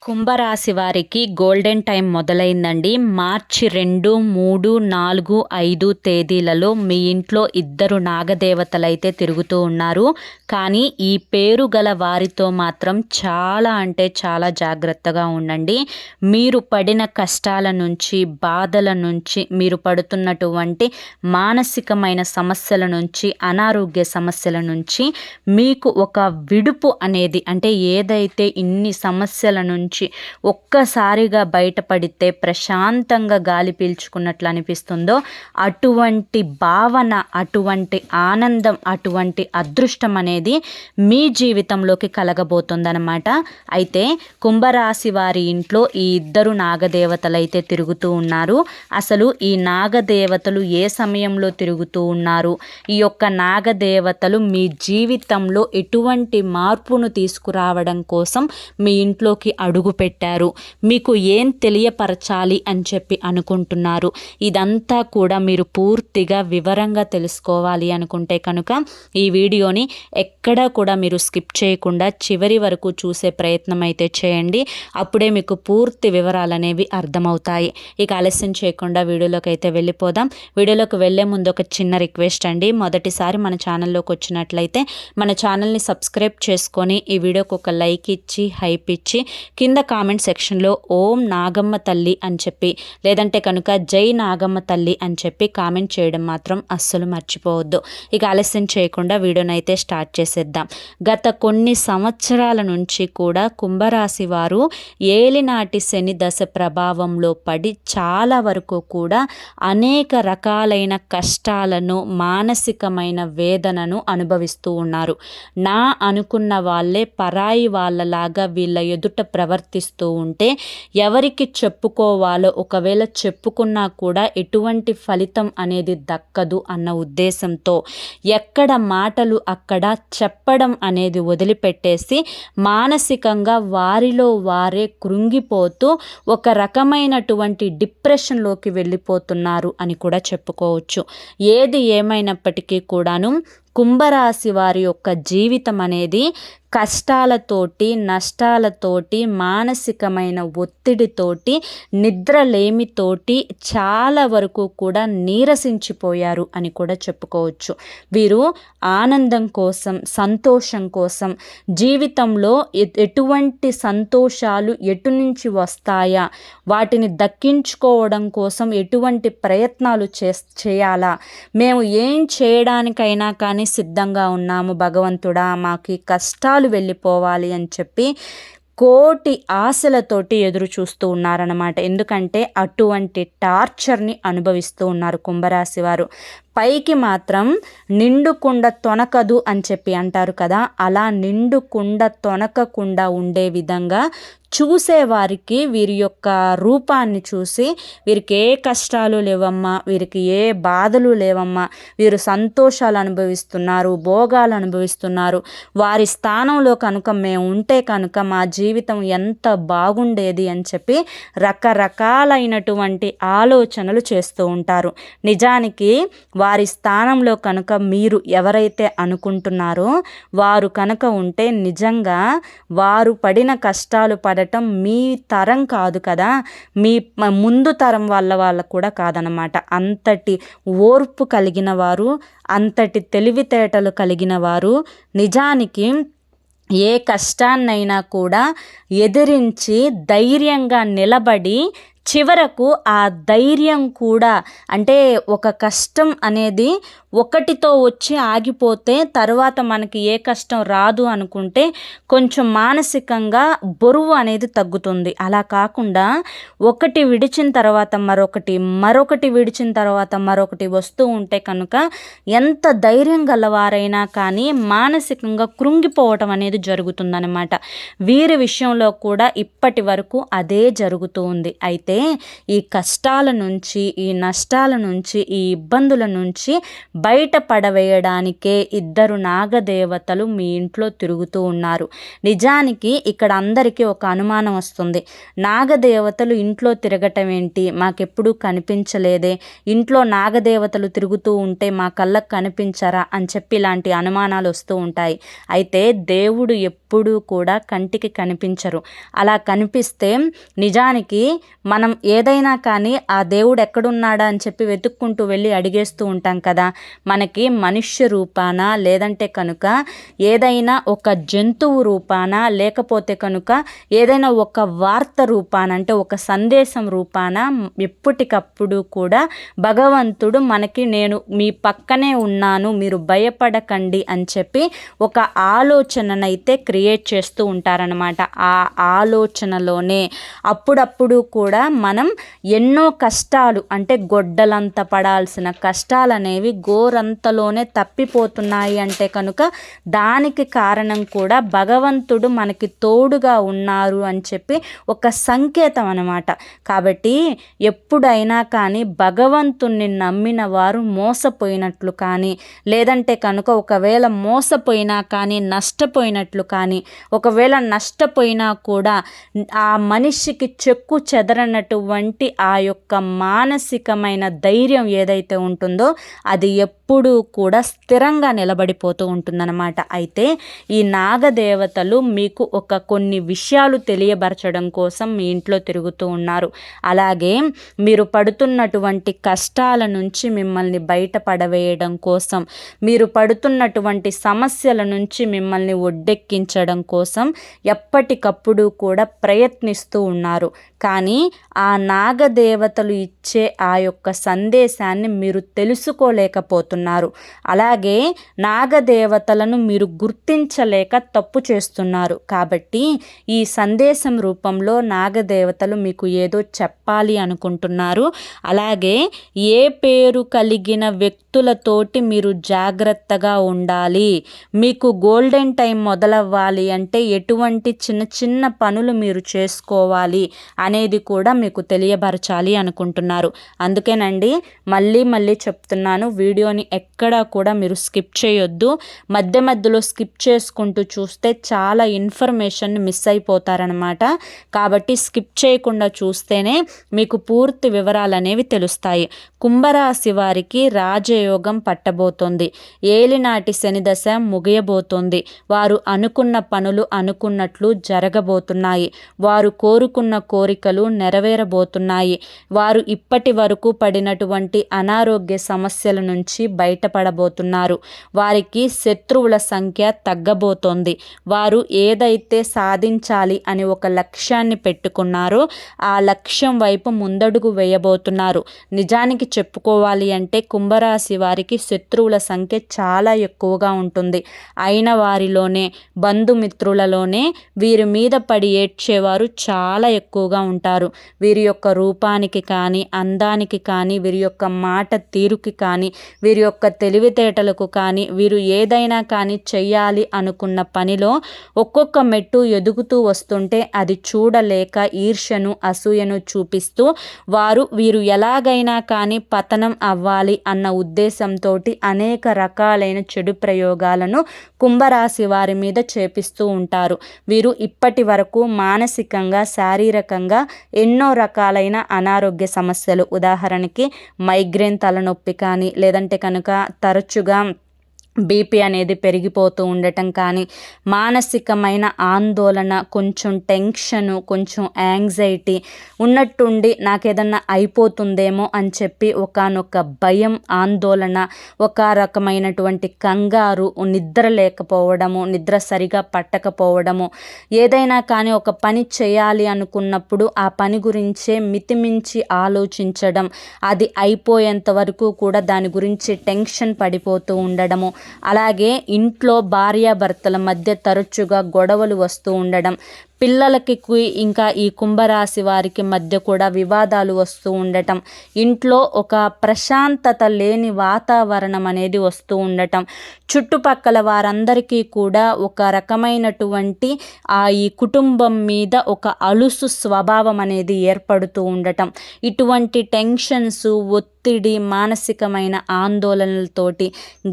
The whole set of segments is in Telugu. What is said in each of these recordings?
కుంభరాశి వారికి గోల్డెన్ టైం మొదలైందండి. మార్చి 2, 3, 4, 5 తేదీలలో మీ ఇంట్లో ఇద్దరు నాగదేవతలైతే తిరుగుతూ ఉన్నారు. కానీ ఈ పేరు గల వారితో మాత్రం చాలా అంటే చాలా జాగ్రత్తగా ఉండండి. మీరు పడిన కష్టాల నుంచి, బాధల నుంచి, మీరు పడుతున్నటువంటి మానసికమైన సమస్యల నుంచి, అనారోగ్య సమస్యల నుంచి మీకు ఒక విడుపు అనేది, అంటే ఏదైతే ఇన్ని సమస్యల నుంచి ఒక్కసారిగా బయటపడితే ప్రశాంతంగా గాలి పీల్చుకున్నట్లు అనిపిస్తుందో అటువంటి భావన, అటువంటి ఆనందం, అటువంటి అదృష్టం అనేది మీ జీవితంలోకి కలగబోతుందన్నమాట. అయితే కుంభరాశి వారి ఇంట్లో ఈ ఇద్దరు నాగదేవతలు అయితే తిరుగుతూ ఉన్నారు. అసలు ఈ నాగదేవతలు ఏ సమయంలో తిరుగుతూ ఉన్నారు, ఈ యొక్క నాగదేవతలు మీ జీవితంలో ఎటువంటి మార్పును తీసుకురావడం కోసం మీ ఇంట్లోకి అడుగు పెట్టారు, మీకు ఏం తెలియపరచాలి అని చెప్పి అనుకుంటున్నారు, ఇదంతా కూడా మీరు పూర్తిగా వివరంగా తెలుసుకోవాలి అనుకుంటే కనుక ఈ వీడియోని ఎక్కడా కూడా మీరు స్కిప్ చేయకుండా చివరి వరకు చూసే ప్రయత్నం అయితే చేయండి. అప్పుడే మీకు పూర్తి వివరాలు అనేవి అర్థమవుతాయి. ఇక ఆలస్యం చేయకుండా వీడియోలోకి అయితే వెళ్ళిపోదాం. వీడియోలోకి వెళ్ళే ముందు ఒక చిన్న రిక్వెస్ట్ అండి. మొదటిసారి మన ఛానల్లోకి వచ్చినట్లయితే మన ఛానల్ని సబ్స్క్రైబ్ చేసుకొని ఈ వీడియోకి ఒక లైక్ ఇచ్చి హైప్ ఇచ్చి కింద కామెంట్ సెక్షన్లో ఓం నాగమ్మ తల్లి అని చెప్పి, లేదంటే కనుక జై నాగమ్మ తల్లి అని చెప్పి కామెంట్ చేయడం మాత్రం అస్సలు మర్చిపోవద్దు. ఇక ఆలస్యం చేయకుండా వీడియోని అయితే స్టార్ట్ చేసేద్దాం. గత కొన్ని సంవత్సరాల నుంచి కూడా కుంభరాశి వారు ఏలినాటి శని దశ ప్రభావంలో పడి చాలా వరకు కూడా అనేక రకాలైన కష్టాలను, మానసికమైన వేదనను అనుభవిస్తూ ఉన్నారు. నా అనుకున్న వాళ్ళే పరాయి వాళ్ళలాగా వీళ్ళ ఎదుట ప్రవర్తిస్తూ ఉంటే ఎవరికి చెప్పుకోవాలో, ఒకవేళ చెప్పుకున్నా కూడా ఎటువంటి ఫలితం అనేది దక్కదు అన్న ఉద్దేశంతో ఎక్కడ మాటలు అక్కడ చెప్పడం అనేది వదిలిపెట్టేసి మానసికంగా వారిలో వారే కృంగిపోతూ ఒక రకమైనటువంటి డిప్రెషన్లోకి వెళ్ళిపోతున్నారు అని కూడా చెప్పుకోవచ్చు. ఏది ఏమైనప్పటికీ కూడాను కుంభరాశి వారి యొక్క జీవితం అనేది కష్టాలతోటి, నష్టాలతోటి, మానసికమైన ఒత్తిడితోటి, నిద్రలేమితోటి చాలా వరకు కూడా నీరసించిపోయారు అని కూడా చెప్పుకోవచ్చు. వీరు ఆనందం కోసం, సంతోషం కోసం, జీవితంలో ఎటువంటి సంతోషాలు ఎటు నుంచి వస్తాయా, వాటిని దక్కించుకోవడం కోసం ఎటువంటి ప్రయత్నాలు చేయాలా, మేము ఏం చేయడానికైనా కానీ సిద్ధంగా ఉన్నాము భగవంతుడా, మాకు ఈ కష్టాలు వెళ్ళిపోవాలి అని చెప్పి కోటి ఆశలతోటి ఎదురు చూస్తూ ఉన్నారన్నమాట. ఎందుకంటే అటువంటి టార్చర్ని అనుభవిస్తూ ఉన్నారు కుంభరాశి వారు. పైకి మాత్రం నిండు కుండ తొనకదు అని చెప్పి అంటారు కదా, అలా నిండు కుండ తొనకకుండా ఉండే విధంగా చూసేవారికి వీరి యొక్క రూపాన్ని చూసి వీరికి ఏ కష్టాలు లేవమ్మా, వీరికి ఏ బాధలు లేవమ్మా, వీరు సంతోషాలు అనుభవిస్తున్నారు, భోగాలు అనుభవిస్తున్నారు, వారి స్థానంలో కనుక మేము ఉంటే కనుక మా జీవితం ఎంత బాగుండేది అని చెప్పి రకరకాలైనటువంటి ఆలోచనలు చేస్తూ ఉంటారు. నిజానికి వారి స్థానంలో కనుక మీరు ఎవరైతే అనుకుంటున్నారో వారు కనుక ఉంటే నిజంగా వారు పడిన కష్టాలు పడటం మీ తరం కాదు కదా, మీ ముందు తరం వాళ్ళ కూడా కాదనమాట. అంతటి ఓర్పు కలిగిన వారు, అంతటి తెలివితేటలు కలిగిన వారు నిజానికి ఏ కష్టాన్నైనా కూడా ఎదిరించి ధైర్యంగా నిలబడి చివరకు ఆ ధైర్యం కూడా, అంటే ఒక కష్టం అనేది ఒకటితో వచ్చి ఆగిపోతే తర్వాత మనకి ఏ కష్టం రాదు అనుకుంటే కొంచెం మానసికంగా బరువు అనేది తగ్గుతుంది. అలా కాకుండా ఒకటి విడిచిన తర్వాత మరొకటి, మరొకటి విడిచిన తర్వాత మరొకటి వస్తూ ఉంటే కనుక ఎంత ధైర్యం గలవారైనా కానీ మానసికంగా కృంగిపోవటం అనేది జరుగుతుందన్నమాట. వీరి విషయంలో కూడా ఇప్పటి వరకు అదే జరుగుతూ ఉంది. అయితే అంటే ఈ కష్టాల నుంచి, ఈ నష్టాల నుంచి, ఈ ఇబ్బందుల నుంచి బయటపడవేయడానికే ఇద్దరు నాగదేవతలు మీ ఇంట్లో తిరుగుతూ ఉన్నారు. నిజానికి ఇక్కడ అందరికీ ఒక అనుమానం వస్తుంది. నాగదేవతలు ఇంట్లో తిరగటం ఏంటి, మాకెప్పుడూ కనిపించలేదే, ఇంట్లో నాగదేవతలు తిరుగుతూ ఉంటే మా కళ్ళకు కనిపించరా అని చెప్పి ఇలాంటి అనుమానాలు వస్తూ ఉంటాయి. అయితే దేవుడు ఎప్పుడూ కూడా కంటికి కనిపించరు. అలా కనిపిస్తే నిజానికి మనం ఏదైనా కానీ ఆ దేవుడు ఎక్కడున్నాడా అని చెప్పి వెతుక్కుంటూ వెళ్ళి అడిగేస్తూ ఉంటాం కదా. మనకి మనుష్య రూపాన, లేదంటే కనుక ఏదైనా ఒక జంతువు రూపాన, లేకపోతే కనుక ఏదైనా ఒక వార్త రూపాన, అంటే ఒక సందేశం రూపాన ఎప్పటికప్పుడు కూడా భగవంతుడు మనకి నేను మీ పక్కనే ఉన్నాను, మీరు భయపడకండి అని చెప్పి ఒక ఆలోచననైతే క్రియేట్ చేస్తూ ఉంటారనమాట. ఆ ఆలోచనలోనే అప్పుడప్పుడు కూడా మనం ఎన్నో కష్టాలు, అంటే గొడ్డలంత పడాల్సిన కష్టాలు అనేవి గోరంతలోనే తప్పిపోతున్నాయి అంటే కనుక దానికి కారణం కూడా భగవంతుడు మనకి తోడుగా ఉన్నారు అని చెప్పి ఒక సంకేతం అన్నమాట. కాబట్టి ఎప్పుడైనా కానీ భగవంతుణ్ణి నమ్మిన వారు మోసపోయినట్లు కానీ, లేదంటే కనుక ఒకవేళ మోసపోయినా కానీ నష్టపోయినట్లు కానీ, ఒకవేళ నష్టపోయినా కూడా ఆ మనిషికి చెక్కు చెదరనటువంటి ఆ యొక్క మానసికమైన ధైర్యం ఏదైతే ఉంటుందో అది ఎప్పుడూ కూడా స్థిరంగా నిలబడిపోతూ ఉంటుందన్నమాట. అయితే ఈ నాగదేవతలు మీకు కొన్ని విషయాలు తెలియబరచడం కోసం మీ ఇంట్లో తిరుగుతూ ఉన్నారు. అలాగే మీరు పడుతున్నటువంటి కష్టాల నుంచి మిమ్మల్ని బయటపడవేయడం కోసం, మీరు పడుతున్నటువంటి సమస్యల నుంచి మిమ్మల్ని ఒడ్డెక్కించడం కోసం ఎప్పటికప్పుడు కూడా ప్రయత్నిస్తూ ఉన్నారు. కానీ ఆ నాగదేవతలు ఇచ్చే ఆ యొక్క సందేశాన్ని మీరు తెలుసుకోలేకపోతున్నారు. అలాగే నాగదేవతలను మీరు గుర్తించలేక తప్పు చేస్తున్నారు. కాబట్టి ఈ సందేశం రూపంలో నాగదేవతలు మీకు ఏదో చెప్పాలి అనుకుంటున్నారు. అలాగే ఏ పేరు కలిగిన వ్యక్తులతోటి మీరు జాగ్రత్తగా ఉండాలి, మీకు గోల్డెన్ టైం మొదలవ్వాలి అంటే ఎటువంటి చిన్న చిన్న పనులు మీరు చేసుకోవాలి అనేది కూడా మీకు తెలియబరచాలి అనుకుంటున్నారు. అందుకేనండి మళ్ళీ మళ్ళీ చెప్తున్నాను, వీడియోని ఎక్కడా కూడా మీరు స్కిప్ చేయొద్దు. మధ్య మధ్యలో స్కిప్ చేసుకుంటూ చూస్తే చాలా ఇన్ఫర్మేషన్ మిస్ అయిపోతారనమాట. కాబట్టి స్కిప్ చేయకుండా చూస్తేనే మీకు పూర్తి వివరాలు అనేవి తెలుస్తాయి. కుంభరాశి వారికి రాజయోగం పట్టబోతోంది. ఏలినాటి శని దశ ముగియబోతోంది. వారు అనుకున్న పనులు అనుకున్నట్లు జరగబోతున్నాయి. వారు కోరుకున్న కోరికలు నెరవేరబోతున్నాయి. వారు ఇప్పటి వరకు పడినటువంటి అనారోగ్య సమస్యల నుంచి బయటపడబోతున్నారు. వారికి శత్రువుల సంఖ్య తగ్గబోతోంది. వారు ఏదైతే సాధించాలి అని ఒక లక్ష్యాన్ని పెట్టుకున్నారో ఆ లక్ష్యం వైపు ముందడుగు వేయబోతున్నారు. నిజానికి చెప్పుకోవాలి అంటే కుంభరాశి వారికి శత్రువుల సంఖ్య చాలా ఎక్కువగా ఉంటుంది. అయిన వారిలోనే, బంధుమిత్రులలోనే వీరి మీద పడి ఏడ్చేవారు చాలా ఎక్కువగా ఉంటారు. వీరి యొక్క రూపానికి కానీ, అందానికి కానీ, వీరి యొక్క మాట తీరుకి కానీ, వీరి యొక్క తెలివితేటలకు కానీ, వీరు ఏదైనా కానీ చెయ్యాలి అనుకున్న పనిలో ఒక్కొక్క మెట్టు ఎదుగుతూ వస్తుంటే అది చూడలేక ఈర్ష్యను, అసూయను చూపిస్తూ వీరు ఎలాగైనా కానీ పతనం అవ్వాలి అన్న ఉద్దేశంతో అనేక రకాలైన చెడు ప్రయోగాలను కుంభరాశి వారి మీద చేపిస్తూ ఉంటారు. వీరు ఇప్పటి వరకు మానసికంగా, శారీరకంగా ఎన్నో రకాలైన అనారోగ్య సమస్యలు, ఉదాహరణకి మైగ్రేన్ తలనొప్పి కానీ, లేదంటే కనుక తరచుగా బీపీ అనేది పెరిగిపోతూ ఉండటం కానీ, మానసికమైన ఆందోళన, కొంచెం టెన్షను, కొంచెం యాంగ్జైటీ ఉన్నట్టుండి నాకేదన్నా అయిపోతుందేమో అని చెప్పి ఒకానొక భయం, ఆందోళన, ఒక రకమైనటువంటి కంగారు, నిద్ర లేకపోవడము, నిద్ర సరిగా పట్టకపోవడము, ఏదైనా కానీ ఒక పని చేయాలి అనుకున్నప్పుడు ఆ పని గురించే మితిమించి ఆలోచించడం, అది అయిపోయేంత వరకు కూడా దాని గురించి టెన్షన్ పడిపోతూ ఉండడము, అలాగే ఇంట్లో భార్యాభర్తల మధ్య తరచుగా గొడవలు వస్తూ ఉండడం, పిల్లలకి ఇంకా ఈ కుంభరాశి వారికి మధ్య కూడా వివాదాలు వస్తూ ఉండటం, ఇంట్లో ఒక ప్రశాంతత లేని వాతావరణం అనేది వస్తూ ఉండటం, చుట్టుపక్కల వారందరికీ కూడా ఒక రకమైనటువంటి ఈ కుటుంబం మీద ఒక అలుసు స్వభావం అనేది ఏర్పడుతూ ఉండటం, ఇటువంటి టెన్షన్స్, ఒత్తిడి, మానసికమైన ఆందోళనలతోటి,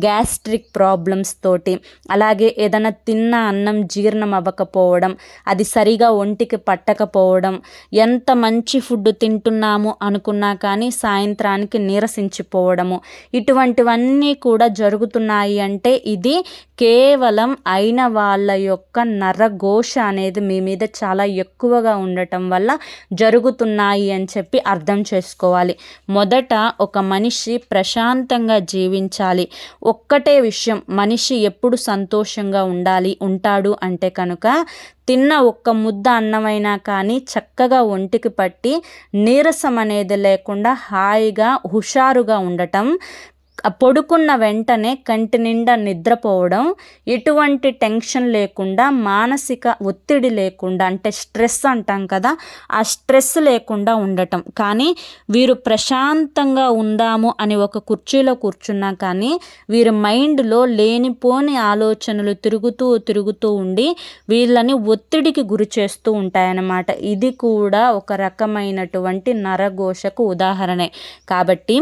గ్యాస్ట్రిక్ ప్రాబ్లమ్స్ తోటి, అలాగే ఏదైనా తిన్న అన్నం జీర్ణం అవ్వకపోవడం, అది సరిగా ఒంటికి పట్టకపోవడం, ఎంత మంచి ఫుడ్ తింటున్నాము అనుకున్నా కానీ సాయంత్రానికి నీరసించిపోవడము, ఇటువంటివన్నీ కూడా జరుగుతున్నాయి అంటే ఇది కేవలం అయిన వాళ్ళ యొక్క నరఘోష అనేది మీ మీద చాలా ఎక్కువగా ఉండటం వల్ల జరుగుతున్నాయి అని చెప్పి అర్థం చేసుకోవాలి. మొదట ఒక మనిషి ప్రశాంతంగా జీవించాలి. ఒక్కటే విషయం, మనిషి ఎప్పుడు సంతోషంగా ఉంటాడు అంటే కనుక తిన్న ఒక్క ముద్ద అన్నమైనా కానీ చక్కగా ఒంటికి పట్టి నీరసం అనేది లేకుండా హాయిగా హుషారుగా ఉండటం, పడుకున్న వెంటనే కంటి నిండా నిద్రపోవడం, ఎటువంటి టెన్షన్ లేకుండా, మానసిక ఒత్తిడి లేకుండా, అంటే స్ట్రెస్ అంటాం కదా, ఆ స్ట్రెస్ లేకుండా ఉండటం. కానీ వీరు ప్రశాంతంగా ఉందాము అని ఒక కుర్చీలో కూర్చున్నా కానీ వీరి మైండ్లో లేనిపోని ఆలోచనలు తిరుగుతూ ఉండి వీళ్ళని ఒత్తిడికి గురి చేస్తూ ఉంటాయన్నమాట. ఇది కూడా ఒక రకమైనటువంటి నరఘోషకు ఉదాహరణే. కాబట్టి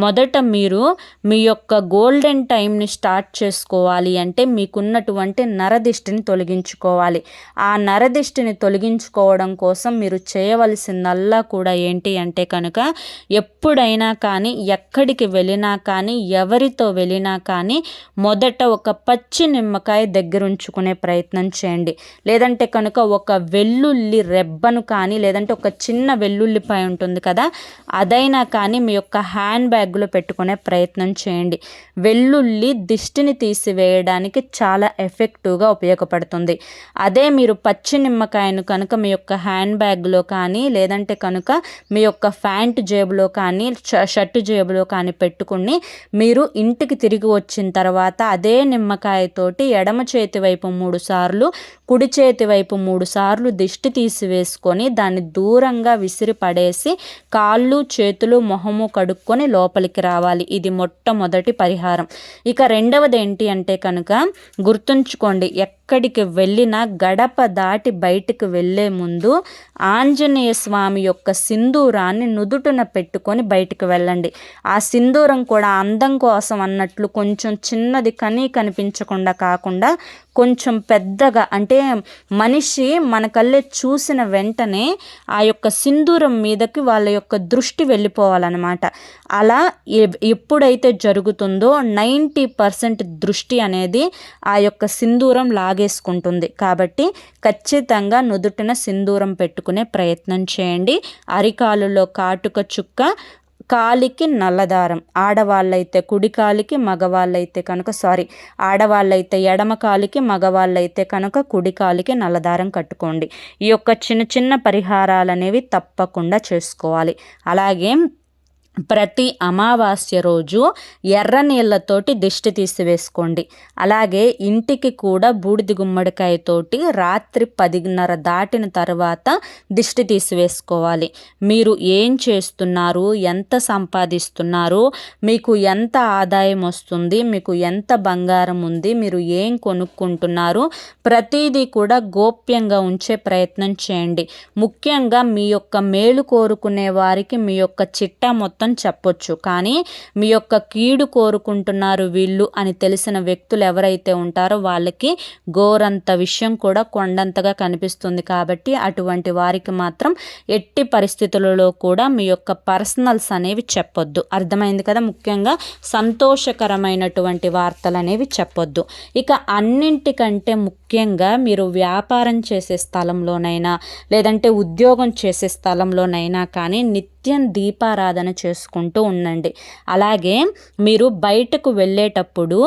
మొదట మీరు మీ యొక్క గోల్డెన్ టైంని స్టార్ట్ చేసుకోవాలి అంటే మీకున్నటువంటి నరదిష్టిని తొలగించుకోవాలి. ఆ నరదిష్టిని తొలగించుకోవడం కోసం మీరు చేయవలసిందల్లా కూడా ఏంటి అంటే కనుక ఎప్పుడైనా కానీ, ఎక్కడికి వెళ్ళినా కానీ, ఎవరితో వెళ్ళినా కానీ మొదట ఒక పచ్చి నిమ్మకాయ దగ్గర ఉంచుకునే ప్రయత్నం చేయండి. లేదంటే కనుక ఒక వెల్లుల్లి రెబ్బను కానీ, లేదంటే ఒక చిన్న వెల్లుల్లిపాయ ఉంటుంది కదా, అదైనా కానీ మీ యొక్క హ్యాండ్ బ్యాగ్లో పెట్టుకునే ప్రయత్నం చేయండి. వెల్లుల్లి దిష్టిని తీసివేయడానికి చాలా ఎఫెక్టివ్గా ఉపయోగపడుతుంది. అదే మీరు పచ్చి నిమ్మకాయను కనుక మీ యొక్క హ్యాండ్ బ్యాగ్లో కానీ, లేదంటే కనుక మీ యొక్క ప్యాంట్ జేబులో కానీ, షర్టు జేబులో కానీ పెట్టుకుని మీరు ఇంటికి తిరిగి వచ్చిన తర్వాత అదే నిమ్మకాయతోటి ఎడమ చేతి వైపు 3 సార్లు, కుడి చేతి వైపు 3 సార్లు దిష్టి తీసివేసుకొని దాన్ని దూరంగా విసిరి పడేసి కాళ్ళు, చేతులు, మొహము కడుక్కొని లోపలికి రావాలి. ఇది మొట్టమొదటి పరిహారం. ఇక రెండవది ఏంటి అంటే కనుక గుర్తుంచుకోండి, ఎక్కడికి వెళ్ళినా గడప దాటి బయటికి వెళ్ళే ముందు ఆంజనేయ స్వామి యొక్క సింధూరాన్ని నుదుటున పెట్టుకొని బయటికి వెళ్ళండి. ఆ సింధూరం కూడా అందం కోసం అన్నట్లు కొంచెం చిన్నది కనిపించకుండా కాకుండా కొంచెం పెద్దగా, అంటే మనిషి మన కళ్ళే చూసిన వెంటనే ఆ యొక్క సింధూరం మీదకి వాళ్ళ యొక్క దృష్టి వెళ్ళిపోవాలన్నమాట. అలా ఎప్పుడైతే జరుగుతుందో 90% దృష్టి అనేది ఆ యొక్క సింధూరం లాగేసుకుంటుంది. కాబట్టి ఖచ్చితంగా నుదుటిన సింధూరం పెట్టుకునే ప్రయత్నం చేయండి. అరికాలులో కాటుక చుక్క, కాలికి నల్లదారం, ఆడవాళ్ళైతే కుడి కాలికి, మగవాళ్ళైతే కనుక ఆడవాళ్ళైతే ఎడమ కాలికి, మగవాళ్ళైతే కనుక కుడి కాలికి నల్లదారం కట్టుకోండి. ఈ యొక్క చిన్న పరిహారాలు అనేవి తప్పకుండా చేసుకోవాలి. అలాగే ప్రతి అమావాస్య రోజు ఎర్ర నీళ్ళతోటి దిష్టి తీసివేసుకోండి. అలాగే ఇంటికి కూడా బూడిద గుమ్మడికాయతోటి రాత్రి 10:30 దాటిన తర్వాత దిష్టి తీసివేసుకోవాలి. మీరు ఏం చేస్తున్నారు, ఎంత సంపాదిస్తున్నారు, మీకు ఎంత ఆదాయం వస్తుంది, మీకు ఎంత బంగారం ఉంది, మీరు ఏం కొనుక్కుంటున్నారు, ప్రతిదీ కూడా గోప్యంగా ఉంచే ప్రయత్నం చేయండి. ముఖ్యంగా మీ యొక్క మేలు కోరుకునే వారికి మీ యొక్క చిట్టా మొత్తం చెప్పొచ్చు, కానీ మీ యొక్క కీడు కోరుకుంటున్నారు వీళ్ళు అని తెలిసిన వ్యక్తులు ఎవరైతే ఉంటారో వాళ్ళకి గోరంత విషయం కూడా కొండంతగా కనిపిస్తుంది. కాబట్టి అటువంటి వారికి మాత్రం ఎట్టి పరిస్థితులలో కూడా మీ యొక్క పర్సనల్స్ అనేవి చెప్పొద్దు. అర్థమైంది కదా? ముఖ్యంగా సంతోషకరమైనటువంటి వార్తలు అనేవి చెప్పొద్దు. ఇక అన్నింటికంటే ముఖ్యంగా మీరు వ్యాపారం చేసే స్థలంలోనైనా, లేదంటే ఉద్యోగం చేసే స్థలంలోనైనా కానీ నిత్యం దీపారాధన చేసుకుంటూ ఉండండి. అలాగే మీరు బయటకు వెళ్ళేటప్పుడు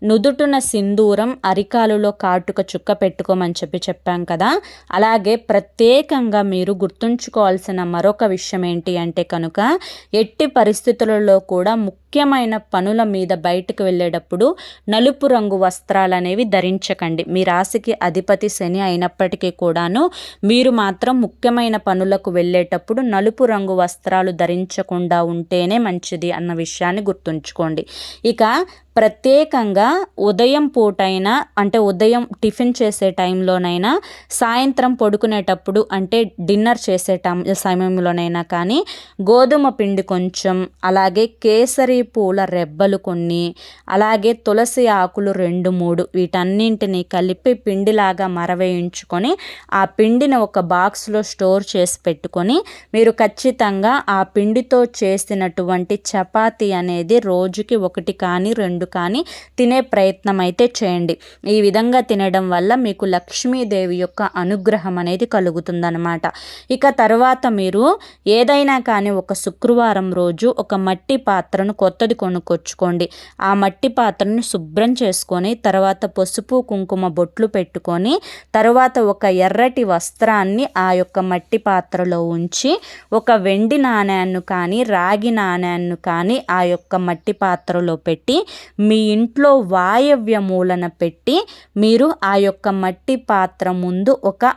నుదుటున సింధూరం, అరికాలులో కాటుక చుక్క పెట్టుకోమని చెప్పాం కదా. అలాగే ప్రత్యేకంగా మీరు గుర్తుంచుకోవాల్సిన మరొక విషయం ఏంటి అంటే కనుక, ఎట్టి పరిస్థితులలో కూడా ముఖ్యమైన పనుల మీద బయటకు వెళ్ళేటప్పుడు నలుపు రంగు వస్త్రాలు అనేవి ధరించకండి. మీ రాశికి అధిపతి శని అయినప్పటికీ కూడాను మీరు మాత్రం ముఖ్యమైన పనులకు వెళ్ళేటప్పుడు నలుపు రంగు వస్త్రాలు ధరించకుండా ఉంటేనే మంచిది అన్న విషయాన్ని గుర్తుంచుకోండి. ఇక ప్రత్యేకంగా ఉదయం పూటైనా, అంటే ఉదయం టిఫిన్ చేసే టైంలోనైనా, సాయంత్రం పడుకునేటప్పుడు అంటే డిన్నర్ చేసే సమయంలోనైనా కానీ గోధుమ పిండి కొంచెం, అలాగే కేసరి పూల రెబ్బలు కొన్ని, అలాగే తులసి ఆకులు 2-3 వీటన్నింటినీ కలిపి పిండిలాగా మరవేయించుకొని ఆ పిండిని ఒక బాక్స్లో స్టోర్ చేసి పెట్టుకొని మీరు ఖచ్చితంగా ఆ పిండితో చేసినటువంటి చపాతీ అనేది రోజుకి 1 కానీ 2 కానీ తినే ప్రయత్నం అయితే చేయండి. ఈ విధంగా తినడం వల్ల మీకు లక్ష్మీదేవి యొక్క అనుగ్రహం అనేది కలుగుతుందన్నమాట. ఇక తర్వాత మీరు ఏదైనా కానీ ఒక శుక్రవారం రోజు ఒక మట్టి పాత్రను కొత్తది కొనుక్కొచ్చుకోండి. ఆ మట్టి పాత్రను శుభ్రం చేసుకొని తర్వాత పసుపు కుంకుమ బొట్లు పెట్టుకొని తర్వాత ఒక ఎర్రటి వస్త్రాన్ని ఆ యొక్క మట్టి పాత్రలో ఉంచి ఒక వెండి నాణ్యాన్ని కానీ రాగి నాణ్యాన్ని కానీ ఆ యొక్క మట్టి పాత్రలో పెట్టి మీ ఇంట్లో వాయవ్య మూలన పెట్టి మీరు ఆ యొక్క మట్టి పాత్ర ముందు ఒక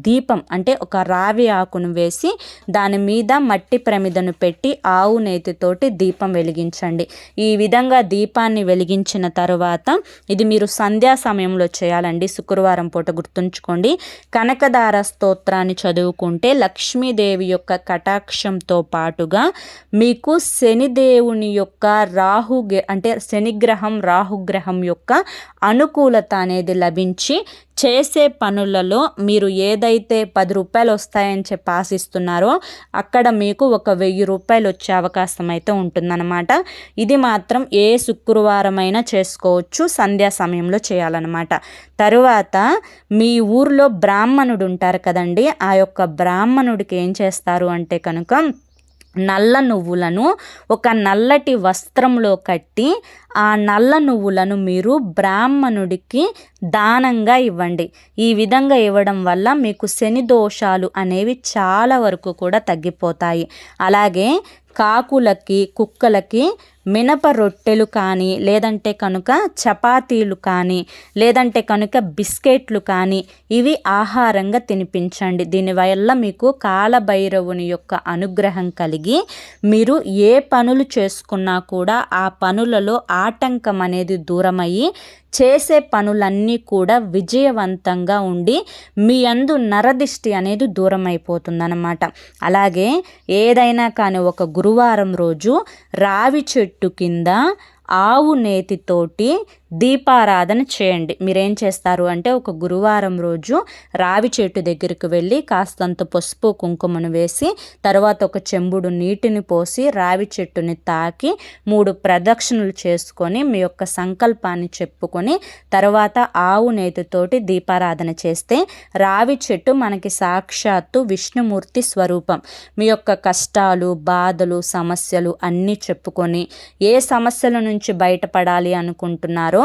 దీపం అంటే ఒక రావి ఆకును వేసి దాని మీద మట్టి ప్రమిదను పెట్టి ఆవు నేతితోటి దీపం వెలిగించండి. ఈ విధంగా దీపాన్ని వెలిగించిన తర్వాత ఇది మీరు సంధ్యా సమయంలో చేయాలండి. శుక్రవారం పూట గుర్తుంచుకోండి. కనకదార స్తోత్రాన్ని చదువుకుంటే లక్ష్మీదేవి యొక్క కటాక్షంతో పాటుగా మీకు శనిదేవుని యొక్క అంటే శనిగ్రహం రాహుగ్రహం యొక్క అనుకూలత అనేది లభించి చేసే పనులలో మీరు ఏదైతే 10 రూపాయలు వస్తాయని చెప్పి ఆశిస్తున్నారో అక్కడ మీకు ఒక 1000 రూపాయలు వచ్చే అవకాశం అయితే ఉంటుందన్నమాట. ఇది మాత్రం ఏ శుక్రవారమైనా చేసుకోవచ్చు, సంధ్యా సమయంలో చేయాలన్నమాట. తరువాత మీ ఊర్లో బ్రాహ్మణుడు ఉంటారు కదండి, ఆ యొక్క బ్రాహ్మణుడికి ఏం చేస్తారు అంటే కనుక నల్ల నువ్వులను ఒక నల్లటి వస్త్రంలో కట్టి ఆ నల్ల నువ్వులను మీరు బ్రాహ్మణుడికి దానంగా ఇవ్వండి. ఈ విధంగా ఇవ్వడం వల్ల మీకు శని దోషాలు అనేవి చాలా వరకు కూడా తగ్గిపోతాయి. అలాగే కాకులకి కుక్కలకి మినప రొట్టెలు కానీ లేదంటే కనుక చపాతీలు కానీ లేదంటే కనుక బిస్కెట్లు కానీ ఇవి ఆహారంగా తినిపించండి. దీనివల్ల మీకు కాలభైరవుని యొక్క అనుగ్రహం కలిగి మీరు ఏ పనులు చేసుకున్నా కూడా ఆ పనులలో ఆటంకం అనేది దూరమయ్యి చేసే పనులన్నీ కూడా విజయవంతంగా ఉండి మీ యందు నరదిష్టి అనేది దూరం అయిపోతుందన్నమాట. అలాగే ఏదైనా కానీ ఒక గురువారం రోజు రావి చెట్టు కింద ఆవు నేతితోటి దీపారాధన చేయండి. మీరేం చేస్తారు అంటే ఒక గురువారం రోజు రావి చెట్టు దగ్గరికి వెళ్ళి కాస్తంత పసుపు కుంకుమను వేసి తర్వాత ఒక చెంబుడు నీటిని పోసి రావి చెట్టుని తాకి 3 ప్రదక్షిణలు చేసుకొని మీ యొక్క సంకల్పాన్ని చెప్పుకొని తర్వాత ఆవు నేతితోటి దీపారాధన చేస్తే రావి చెట్టు మనకి సాక్షాత్తు విష్ణుమూర్తి స్వరూపం. మీ యొక్క కష్టాలు బాధలు సమస్యలు అన్నీ చెప్పుకొని ఏ సమస్యల నుంచి బయటపడాలి అనుకుంటున్నారో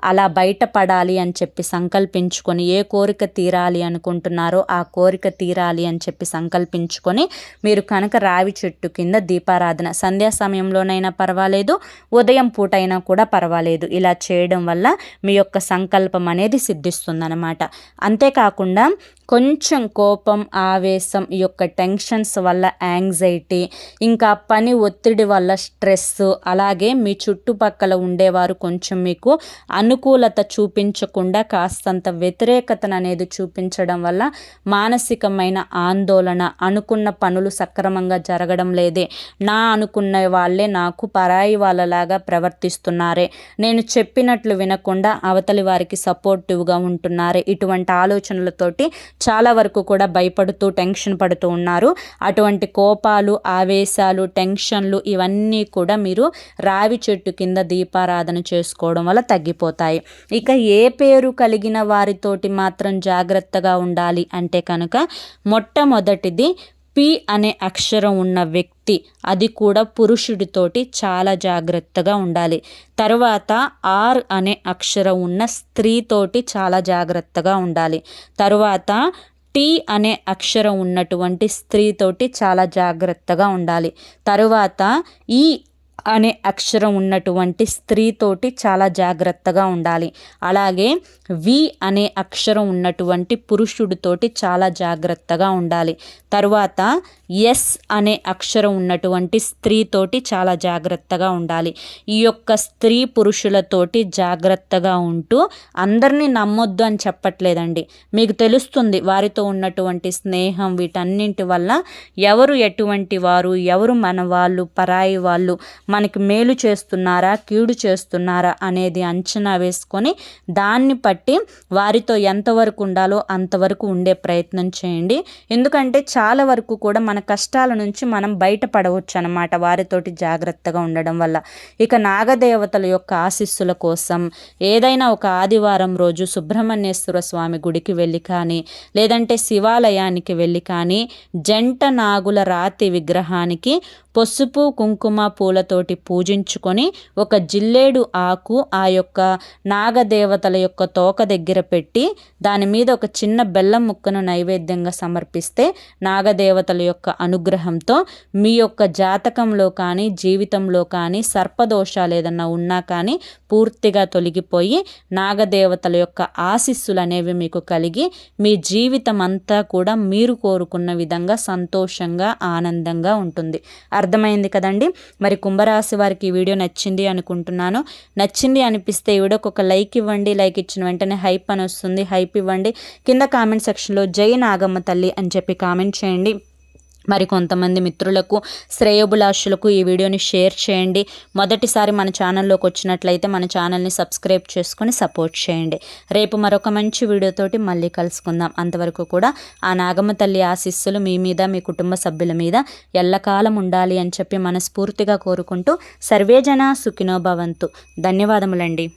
అలా బయటపడాలి అని చెప్పి సంకల్పించుకొని ఏ కోరిక తీరాలి అనుకుంటున్నారో ఆ కోరిక తీరాలి అని చెప్పి సంకల్పించుకొని మీరు కనుక రావి చెట్టు కింద దీపారాధన సంధ్యా సమయంలోనైనా పర్వాలేదు, ఉదయం పూట అయినా కూడా పర్వాలేదు, ఇలా చేయడం వల్ల మీ యొక్క సంకల్పం అనేది సిద్ధిస్తుందన్నమాట. అంతేకాకుండా కొంచెం కోపం ఆవేశం ఈ యొక్క టెన్షన్స్ వల్ల యాంగ్జైటీ ఇంకా పని ఒత్తిడి వల్ల స్ట్రెస్ అలాగే మీ చుట్టుపక్కల ఉండేవారు కొంచెం మీకు అనుకూలత చూపించకుండా కాస్తంత వ్యతిరేకతను అనేది చూపించడం వల్ల మానసికమైన ఆందోళన, అనుకున్న పనులు సక్రమంగా జరగడం లేదే, నా అనుకున్న వాళ్ళే నాకు పరాయి వాళ్ళలాగా ప్రవర్తిస్తున్నారే, నేను చెప్పినట్లు వినకుండా అవతలి వారికి సపోర్టివ్గా ఉంటున్నారే, ఇటువంటి ఆలోచనలతోటి చాలా వరకు కూడా భయపడుతూ టెన్షన్ పడుతూ ఉన్నారు. అటువంటి కోపాలు ఆవేశాలు టెన్షన్లు ఇవన్నీ కూడా మీరు రావి చెట్టు కింద దీపారాధన చేసుకోవడం వల్ల తగ్గిపోతాయి. ఇక ఏ పేరు కలిగిన వారితోటి మాత్రం జాగ్రత్తగా ఉండాలి అంటే కనుక మొట్టమొదటిది పి అనే అక్షరం ఉన్న వ్యక్తి, అది కూడా పురుషుడితోటి చాలా జాగ్రత్తగా ఉండాలి. తర్వాత ఆర్ అనే అక్షరం ఉన్న స్త్రీతోటి చాలా జాగ్రత్తగా ఉండాలి. తరువాత టీ అనే అక్షరం ఉన్నటువంటి స్త్రీతోటి చాలా జాగ్రత్తగా ఉండాలి. తరువాత ఈ అనే అక్షరం ఉన్నటువంటి స్త్రీతోటి చాలా జాగ్రత్తగా ఉండాలి. అలాగే వి అనే అక్షరం ఉన్నటువంటి పురుషుడితోటి చాలా జాగ్రత్తగా ఉండాలి. తరువాత ఎస్ అనే అక్షరం ఉన్నటువంటి స్త్రీతోటి చాలా జాగ్రత్తగా ఉండాలి. ఈ యొక్క స్త్రీ పురుషులతోటి జాగ్రత్తగా ఉంటూ, అందరినీ నమ్మొద్దు అని చెప్పట్లేదండి, మీకు తెలుస్తుంది వారితో ఉన్నటువంటి స్నేహం, వీటన్నింటి వల్ల ఎవరు ఎటువంటి వారు, ఎవరు మన వాళ్ళు, పరాయి వాళ్ళు, మనకి మేలు చేస్తున్నారా కీడు చేస్తున్నారా అనేది అంచనా వేసుకొని దాన్ని బట్టి వారితో ఎంతవరకు ఉండాలో అంతవరకు ఉండే ప్రయత్నం చేయండి. ఎందుకంటే చాలా వరకు కూడా మన కష్టాల నుంచి మనం బయటపడవచ్చు అన్నమాట వారితోటి జాగ్రత్తగా ఉండడం వల్ల. ఇక నాగదేవతల యొక్క ఆశీస్సుల కోసం ఏదైనా ఒక ఆదివారం రోజు సుబ్రహ్మణ్యేశ్వర స్వామి గుడికి వెళ్ళి కానీ, లేదంటే శివాలయానికి వెళ్ళి కానీ, జంట నాగుల రాతి విగ్రహానికి పసుపు కుంకుమ పూలతోటి పూజించుకొని ఒక జిల్లేడు ఆకు ఆ యొక్క నాగదేవతల యొక్క తోక దగ్గర పెట్టి దాని మీద ఒక చిన్న బెల్లం ముక్కను నైవేద్యంగా సమర్పిస్తే నాగదేవతల యొక్క అనుగ్రహంతో మీ యొక్క జాతకంలో కానీ జీవితంలో కానీ సర్పదోషాలు ఏదన్నా ఉన్నా కానీ పూర్తిగా తొలగిపోయి నాగదేవతల యొక్క ఆశీస్సులు అనేవి మీకు కలిగి మీ జీవితం అంతా కూడా మీరు కోరుకున్న విధంగా సంతోషంగా ఆనందంగా ఉంటుంది. అర్థమైంది కదండి. మరి కుంభరాశి వారికి ఈ వీడియో నచ్చింది అనుకుంటున్నాను. నచ్చింది అనిపిస్తే ఈ వీడియోకి ఒక లైక్ ఇవ్వండి. లైక్ ఇచ్చిన వెంటనే హైప్ అని వస్తుంది, హైప్ ఇవ్వండి. కింద కామెంట్ సెక్షన్లో జై నాగమ్మ తల్లి అని చెప్పి కామెంట్ చేయండి. మరి కొంతమంది మిత్రులకు, శ్రేయోభిలాషులకు ఈ వీడియోని షేర్ చేయండి. మొదటిసారి మన ఛానల్లోకి వచ్చినట్లయితే మన ఛానల్ని సబ్స్క్రైబ్ చేసుకొని సపోర్ట్ చేయండి. రేపు మరొక మంచి వీడియోతోటి మళ్ళీ కలుసుకుందాం. అంతవరకు కూడా ఆ నాగమ్మ తల్లి ఆశీస్సులు మీ మీద, మీ కుటుంబ సభ్యుల మీద ఎల్లకాలం ఉండాలి అని చెప్పి మనస్ఫూర్తిగా కోరుకుంటూ సర్వేజన సుఖినో భవంతు. ధన్యవాదములండి.